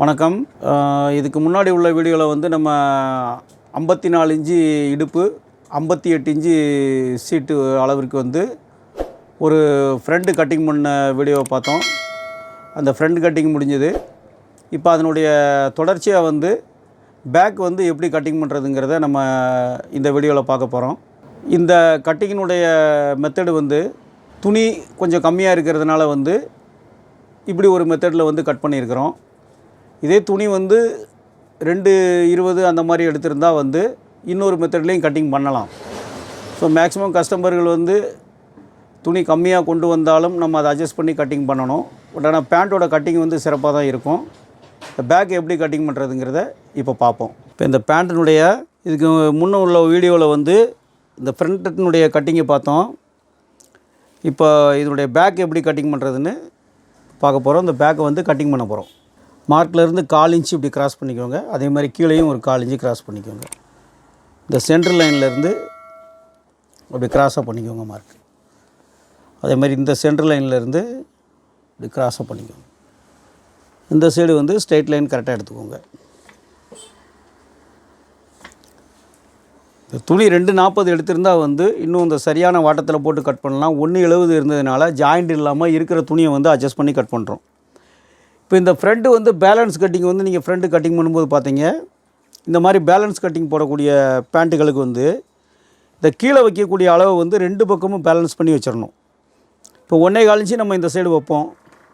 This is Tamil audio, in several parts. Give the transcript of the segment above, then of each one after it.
வணக்கம். இதுக்கு முன்னாடி உள்ள வீடியோவில் வந்து நம்ம 54 இன்ச்சு இடுப்பு 58 இன்ச்சு சீட்டு அளவிற்கு வந்து ஒரு ஃப்ரண்ட் கட்டிங் பண்ண வீடியோவை பார்த்தோம். அந்த ஃப்ரண்ட் கட்டிங் முடிஞ்சது. இப்போ அதனுடைய தொடர்ச்சியாக வந்து பேக் வந்து எப்படி கட்டிங் பண்ணுறதுங்கிறத நம்ம இந்த வீடியோவில் பார்க்க போகிறோம். இந்த கட்டிங்கினுடைய மெத்தடு வந்து துணி கொஞ்சம் கம்மியாக இருக்கிறதுனால வந்து இப்படி ஒரு மெத்தடில் வந்து கட் பண்ணியிருக்கிறோம். இதே துணி வந்து 2:20 அந்த மாதிரி எடுத்திருந்தால் வந்து இன்னொரு மெத்தட்லேயும் கட்டிங் பண்ணலாம். ஸோ மேக்ஸிமம் கஸ்டமர்கள் வந்து துணி கம்மியாக கொண்டு வந்தாலும் நம்ம அதை அட்ஜஸ்ட் பண்ணி கட்டிங் பண்ணணும். பட் ஆனால் பேண்ட்டோட கட்டிங் வந்து சிறப்பாக தான் இருக்கும். இந்த பேக் எப்படி கட்டிங் பண்ணுறதுங்கிறத இப்போ பார்ப்போம். இப்போ இந்த பேண்ட்டினுடைய இதுக்கு முன்னே உள்ள வீடியோவில் வந்து இந்த ஃப்ரண்ட்டினுடைய கட்டிங்கை பார்த்தோம். இப்போ இதனுடைய பேக் எப்படி கட்டிங் பண்ணுறதுன்னு பார்க்க போகிறோம். இந்த பேக்கை வந்து கட்டிங் பண்ண போகிறோம். மார்க்லேருந்து 1/4 இன்ச்சு இப்படி கிராஸ் பண்ணிக்கோங்க. அதே மாதிரி கீழேயும் ஒரு 1/4 இன்ச்சு கிராஸ் பண்ணிக்கோங்க. இந்த சென்ட்ரல் லைன்லேருந்து அப்படி கிராஸாக பண்ணிக்கோங்க மார்க். அதே மாதிரி இந்த சென்ட்ரல் லைன்லேருந்து இப்படி கிராஸாக பண்ணிக்கோங்க. இந்த சைடு வந்து ஸ்ட்ரெயிட் லைன் கரெக்டாக எடுத்துக்கோங்க. இந்த துணி 2:40 எடுத்திருந்தால் வந்து இன்னும் இந்த சரியான வாட்டத்தில் போட்டு கட் பண்ணலாம். 1:70 இருந்ததுனால ஜாயிண்ட் இல்லாமல் இருக்கிற துணியை வந்து அட்ஜஸ்ட் பண்ணி கட் பண்ணுறோம். இப்போ இந்த ஃப்ரண்ட்டு வந்து பேலன்ஸ் கட்டிங் வந்து நீங்கள் ஃப்ரண்ட்டு கட்டிங் பண்ணும்போது பார்த்தீங்க, இந்த மாதிரி பேலன்ஸ் கட்டிங் போடக்கூடிய பேண்ட்டுகளுக்கு வந்து இந்த கீழே வைக்கக்கூடிய அளவை வந்து 2 பக்கமும் பேலன்ஸ் பண்ணி வச்சிடணும். இப்போ 1.25 இன்ச்சு நம்ம இந்த சைடு வைப்போம்.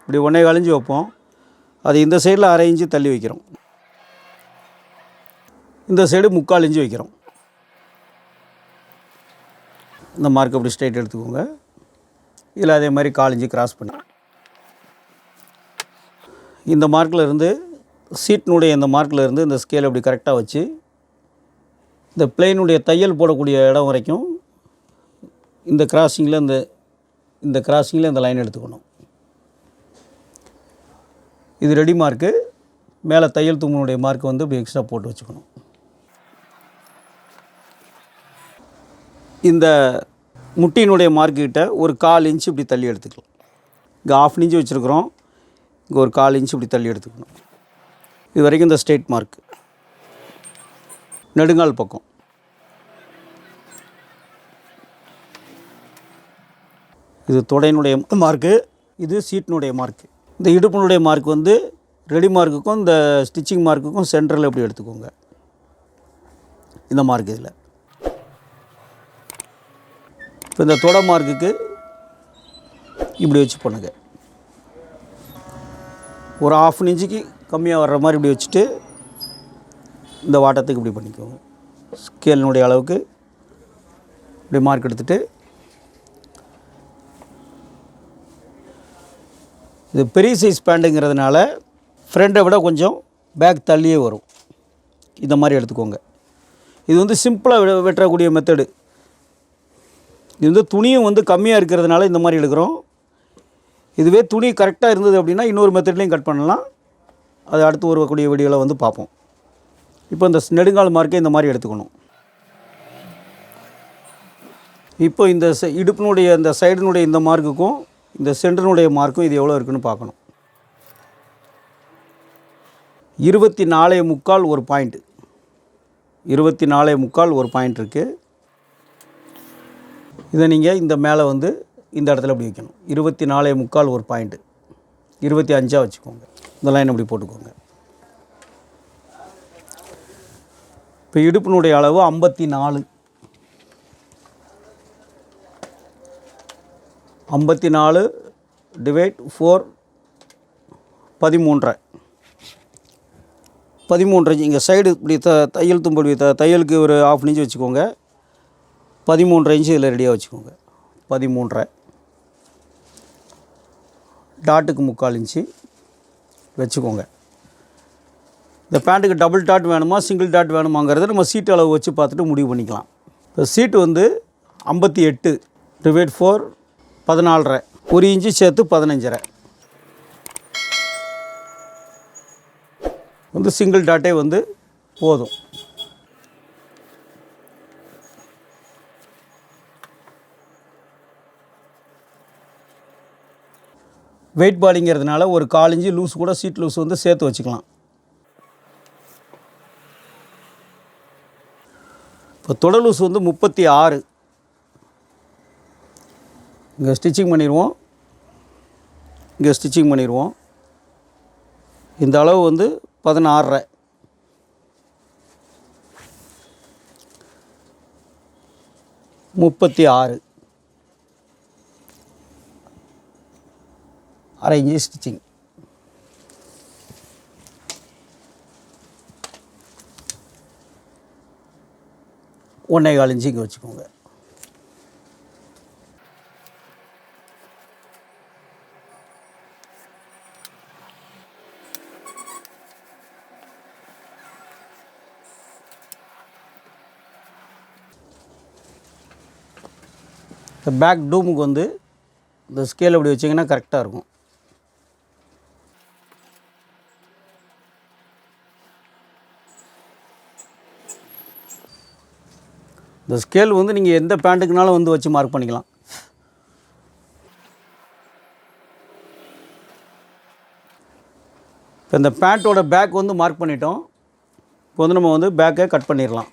இப்படி 1.25 இன்ச்சு வைப்போம். அது இந்த சைடில் 1/2 இன்ச்சு தள்ளி வைக்கிறோம். இந்த சைடு 3/4 இன்ச்சு வைக்கிறோம். இந்த மார்க் அப்படி ஸ்ட்ரைட் எடுத்துக்கோங்க. இதில் அதே மாதிரி 1/4 இன்ச்சு கிராஸ் பண்ணி இந்த மார்க்கில் இருந்து சீட்டினுடைய இந்த மார்க்கில் இருந்து இந்த ஸ்கேல் அப்படி கரெக்டாக வச்சு இந்த பிளேனுடைய தையல் போடக்கூடிய இடம் வரைக்கும் இந்த கிராஸிங்கில் இந்த கிராஸிங்கில் இந்த லைன் எடுத்துக்கணும். இது ரெடி மார்க்கு. மேலே தையல் தும்பினுடைய மார்க்கு வந்து இப்படி எக்ஸ்ட்ரா போட்டு வச்சுக்கணும். இந்த முட்டியினுடைய மார்க்கிட்ட ஒரு 1/4 இன்ச்சு இப்படி தள்ளி எடுத்துக்கலாம். இங்கே 1/2 இன்ச்சு வச்சுருக்குறோம். இங்கே ஒரு 1/4 இன்ச்சு இப்படி தள்ளி எடுத்துக்கணும். இது வரைக்கும் இந்த ஸ்ட்ரெயிட் மார்க்கு. நெடுங்கால் பக்கம் இது தொடையினுடைய மார்க்கு. இது சீட்டினுடைய மார்க்கு. இந்த இடுப்பினுடைய மார்க் வந்து ரெடி மார்க்குக்கும் இந்த ஸ்டிச்சிங் மார்க்குக்கும் சென்டரில் எப்படி எடுத்துக்கோங்க. இந்த மார்க் இதில் இப்போ இந்த தொடை மார்க்குக்கு இப்படி வச்சு பண்ணுங்க. ஒரு 1/2 இன்ச்சுக்கு கம்மியாக வர்ற மாதிரி இப்படி வச்சுட்டு இந்த வாட்டத்துக்கு இப்படி பண்ணிக்கோங்க. ஸ்கேலினுடைய அளவுக்கு இப்படி மார்க் எடுத்துகிட்டு இது பெரிய சைஸ் பேண்ட்டுங்கிறதுனால ஃப்ரண்ட்டை விட கொஞ்சம் பேக் தள்ளியே வரும். இந்த மாதிரி எடுத்துக்கோங்க. இது வந்து சிம்பிளாக வெட்டக்கூடிய மெத்தடு. இது வந்து துணியும் வந்து கம்மியாக இருக்கிறதுனால இந்த மாதிரி எடுக்கிறோம். இதுவே துணி கரெக்டாக இருந்தது அப்படின்னா இன்னொரு மெத்தட்லேயும் கட் பண்ணலாம். அது அடுத்து வரக்கூடிய வீடியோவில் வந்து பார்ப்போம். இப்போ இந்த நெடுங்கால் மார்க்கை இந்த மாதிரி எடுத்துக்கணும். இப்போ இந்த இடுப்பினுடைய இந்த சைடினுடைய இந்த மார்க்குக்கும் இந்த சென்டரினுடைய மார்க்கும் இது எவ்வளோ இருக்குதுன்னு பார்க்கணும். 24.25 ஒரு பாயிண்ட்டு. 24.25 ஒரு பாயிண்ட் இருக்குது. இதை நீங்கள் இந்த மேலே வந்து இந்த இடத்துல இப்படி வைக்கணும். 24.25 ஒரு பாயிண்ட்டு. 25 வச்சுக்கோங்க. இந்த லைன் அப்படி போட்டுக்கோங்க. இப்போ இடுப்பினுடைய அளவு 54. 54 டிவைட் 4 13.5. 13.5 இங்கே சைடு இப்படி தையல் தும்பல் தையலுக்கு ஒரு 1/2 இன்ச்சு வச்சுக்கோங்க. 13.5 இன்ச்சு இதில் ரெடியாக வச்சுக்கோங்க. 13.5 டாட்டுக்கு 3/4 இன்ச்சு வச்சுக்கோங்க. இந்த பேண்ட்டுக்கு டபுள் டாட் வேணுமா சிங்கிள் டாட் வேணுமாங்கிறத நம்ம சீட் அளவு வச்சு பார்த்துட்டு முடிவு பண்ணிக்கலாம். இப்போ சீட்டு வந்து 58 டிவைட் 4 14.5 1 இன்ச்சு சேர்த்து 15.5 வந்து சிங்கிள் டாட்டே வந்து போதும். வெயிட் பாடிங்கிறதுனால ஒரு 1/4 இன்ச்சு லூஸ் கூட சீட் லூஸ் வந்து சேர்த்து வச்சுக்கலாம். இப்போ தொடர் லூஸ் வந்து 36. இங்கே ஸ்டிச்சிங் பண்ணிடுவோம், இங்கே ஸ்டிச்சிங் பண்ணிடுவோம். இந்த அளவு வந்து 16.5. 36 1/2 இன்ச்சு ஸ்டிச்சிங். ஒன்றே கால் இன்ச்சு இங்கே வச்சுக்கோங்க. இந்த பேக் டூமுக்கு வந்து இந்த ஸ்கேல் அப்படி வச்சிங்கன்னா கரெக்டாக இருக்கும். இந்த ஸ்கேல் வந்து நீங்கள் எந்த பேண்ட்டுக்குனாலும் வந்து வச்சு மார்க் பண்ணிக்கலாம். இப்போ இந்த பேண்ட்டோட பேக் வந்து மார்க் பண்ணிட்டோம். இப்போ வந்து நம்ம வந்து பேக்கை கட் பண்ணிடலாம்.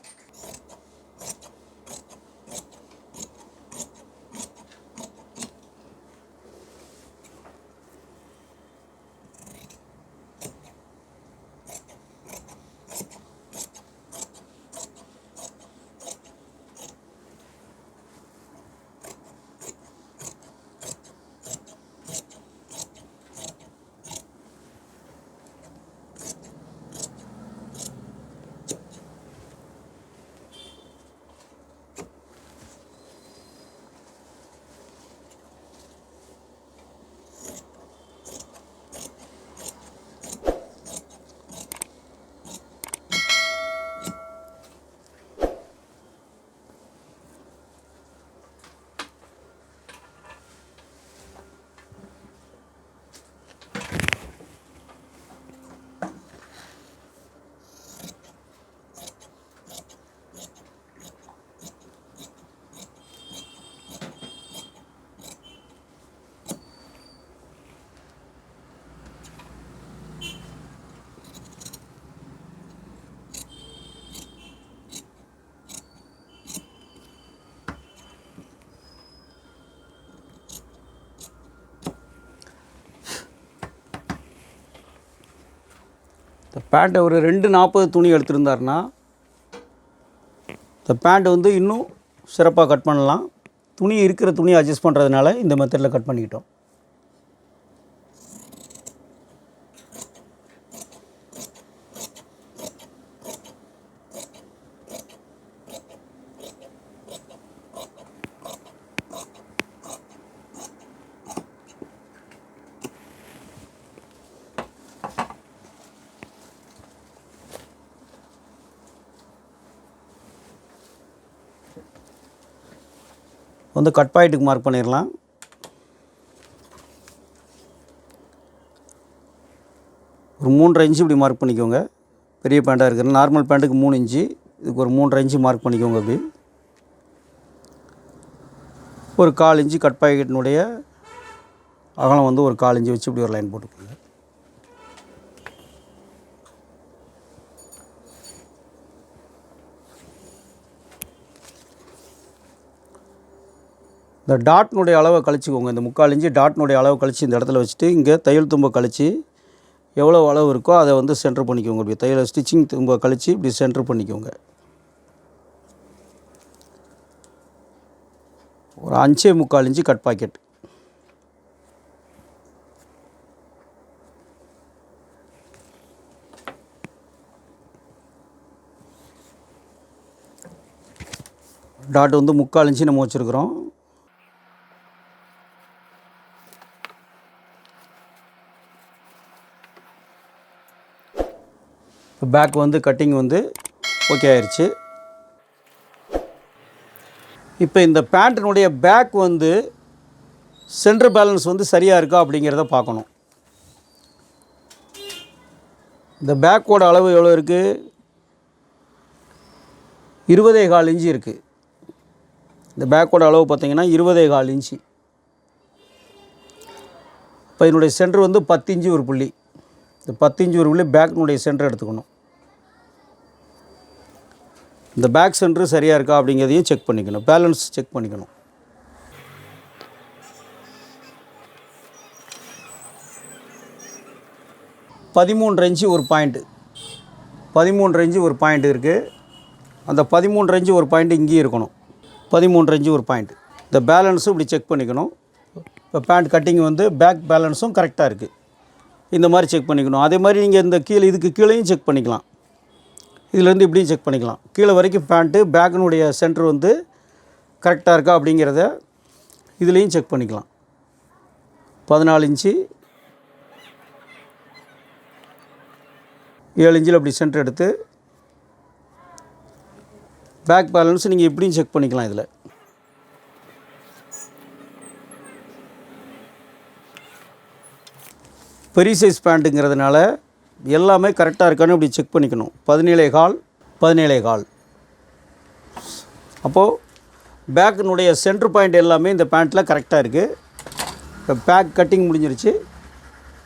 இந்த பேண்ட்டை ஒரு 2:40 துணி எடுத்திருந்தாருன்னா இந்த பேண்ட் வந்து இன்னும் சிறப்பாக கட் பண்ணலாம். துணி இருக்கிற துணியை அட்ஜஸ்ட் பண்ணுறதுனால இந்த மெத்தடில் கட் பண்ணிக்கிட்டோம். வந்து கட் பாயிண்ட்டுக்கு மார்க் பண்ணிடலாம். ஒரு 3.5 இன்ச்சு இப்படி மார்க் பண்ணிக்கோங்க. பெரிய பேண்ட்டாக இருக்கிற நார்மல் பேண்ட்டுக்கு 3 இன்ச்சு, இதுக்கு ஒரு 3.5 இன்ச்சு மார்க் பண்ணிக்கோங்க. அப்படி ஒரு 1/4 இன்ச்சு கட் பாக்கெட்டினுடைய அகலம் வந்து ஒரு 1/4 இன்ச்சு வச்சு இப்படி ஒரு லைன் போட்டுக்கோங்க. இந்த டாட்னுடைய அளவை கழிச்சிக்கோங்க. இந்த 3/4 இன்ச்சு டாட்னுடைய அளவை கழித்து இந்த இடத்துல வச்சுட்டு இங்கே தையல் தும்பை கழித்து எவ்வளோ அளவு இருக்கோ அதை வந்து சென்டர் பண்ணிக்கோங்க. இப்படி தையல் ஸ்டிச்சிங் தும்பை கழித்து இப்படி சென்டர் பண்ணிக்கோங்க. ஒரு 5.25 இன்ச்சு கட் பாக்கெட். டாட் வந்து 3/4 இன்ச்சு நம்ம வச்சுருக்குறோம். பேக் வந்து கட்டிங் வந்து ஓகே ஆயிடுச்சு. இப்போ இந்த பேண்ட்டினுடைய பேக் வந்து சென்டர் பேலன்ஸ் வந்து சரியாக இருக்கா அப்படிங்கிறத பார்க்கணும். இந்த பேக்கோட அளவு எவ்வளோ இருக்குது? 20.25 இன்ச்சு இருக்குது. இந்த பேக்கோட அளவு பார்த்திங்கன்னா 20.25 இன்ச்சு. இப்போ இதனுடைய சென்டர் வந்து 10 இன்ச்சு ஒரு புள்ளி. இந்த 10 இன்ச்சு ஒரு புள்ளி பேக்கினுடைய சென்டர் எடுத்துக்கணும். இந்த பேக் சென்டரு சரியாக இருக்கா அப்படிங்கிறதையும் செக் பண்ணிக்கணும், பேலன்ஸ் செக் பண்ணிக்கணும். $13 ஒரு பாயிண்ட்டு, 13 ஒரு பாயிண்ட் இருக்குது. அந்த 13 ஒரு பாயிண்ட் இங்கேயும் இருக்கணும், 13 ஒரு பாயிண்ட். இந்த பேலன்ஸும் இப்படி செக் பண்ணிக்கணும். இப்போ பேண்ட் கட்டிங் வந்து பேக் பேலன்ஸும் கரெக்டாக இருக்குது, இந்த மாதிரி செக் பண்ணிக்கணும். அதே மாதிரி நீங்கள் இந்த கீழே இதுக்கு கீழேயும் செக் பண்ணிக்கலாம், இதிலேருந்து இப்படியும் செக் பண்ணிக்கலாம். கீழே வரைக்கும் பேண்ட்டு பேக்கினுடைய சென்டர் வந்து கரெக்டாக இருக்கா அப்படிங்கிறத இதுலேயும் செக் பண்ணிக்கலாம். 14 இன்ச்சு 7 இன்ச்சில் அப்படி சென்டர் எடுத்து பேக் பேலன்ஸ் நீங்கள் இப்படியும் செக் பண்ணிக்கலாம். இதில் பெரிய சைஸ் பேண்ட்டுங்கிறதுனால எல்லாமே கரெக்டாக இருக்கான்னு இப்படி செக் பண்ணிக்கணும். 17.25 அப்போது பேக்கினுடைய சென்டர் பாயிண்ட் எல்லாமே இந்த பேண்ட்டில் கரெக்டாக இருக்குது. இப்போ பேக் கட்டிங் முடிஞ்சிருச்சு.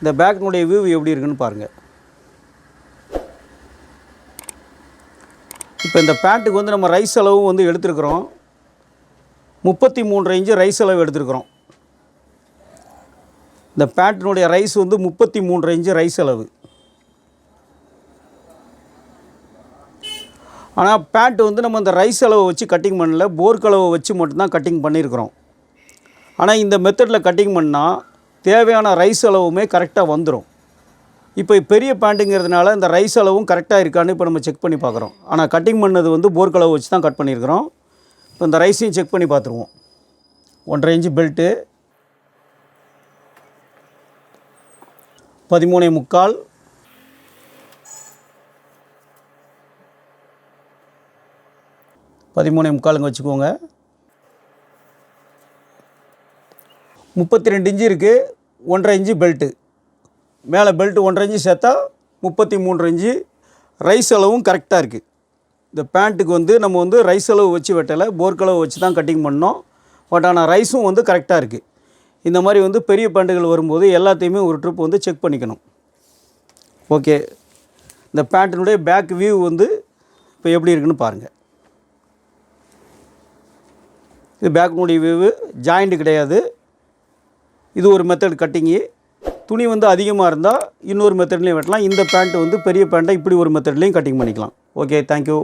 இந்த பேக்கினுடைய வியூ எப்படி இருக்குன்னு பாருங்கள். இப்போ இந்த பேண்ட்டுக்கு வந்து நம்ம ரைஸ் அளவு வந்து எடுத்துருக்குறோம், 33 இன்ச்சு ரைஸ் அளவு எடுத்துருக்குறோம். இந்த பேண்ட்டினுடைய ரைஸ் வந்து 33 இன்ச்சு ரைஸ் அளவு. ஆனால் பேண்ட் வந்து நம்ம இந்த ரைஸ் அளவை வச்சு கட்டிங் பண்ணல, போர்க் அளவை வச்சு மட்டும்தான் கட்டிங் பண்ணியிருக்கிறோம். ஆனால் இந்த மெத்தடில் கட்டிங் பண்ணால் தேவையான ரைஸ் அளவுமே கரெக்டாக வந்துடும். இப்போ பெரிய பேண்ட்டுங்கிறதுனால இந்த ரைஸ் அளவும் கரெக்டாக இருக்கான்னு இப்போ நம்ம செக் பண்ணி பார்க்குறோம். ஆனால் கட்டிங் பண்ணது வந்து போர்க் அளவு வச்சு தான் கட் பண்ணியிருக்கிறோம். இப்போ இந்த ரைஸையும் செக் பண்ணி பார்த்துருவோம். 1.5 இன்ச்சு பெல்ட்டு, 13.25, 13.25 வச்சுக்கோங்க. 32 இன்ச்சு இருக்குது, 1.5 இன்ச்சு பெல்ட்டு. மேலே பெல்ட்டு 1.5 இன்ச்சு சேர்த்தா 33 இன்ச்சு. ரைஸ் அளவும் கரெக்டாக இருக்குது. இந்த பேண்ட்டுக்கு வந்து நம்ம வந்து ரைஸ் அளவு வச்சு வெட்டலை, போர்க் அளவு வச்சு தான் கட்டிங் பண்ணோம். பட் ஆனால் ரைஸும் வந்து கரெக்டாக இருக்குது. இந்த மாதிரி வந்து பெரிய பேண்ட்டுகள் வரும்போது எல்லாத்தையுமே ஒரு ட்ரிப் வந்து செக் பண்ணிக்கணும். ஓகே, இந்த பேண்ட்டினுடைய பேக் வியூ வந்து இப்போ எப்படி இருக்குன்னு பாருங்கள். இது பேக்கினுடைய வியூவு, ஜாயிண்ட்டு கிடையாது. இது ஒரு மெத்தட் கட்டிங்கு. துணி வந்து அதிகமாக இருந்தால் இன்னொரு மெத்தட்லேயும் வெட்டலாம். இந்த பேண்ட்டு வந்து பெரிய பேண்ட்டை இப்படி ஒரு மெத்தட்லேயும் கட்டிங் பண்ணிக்கலாம். Okay, thank you.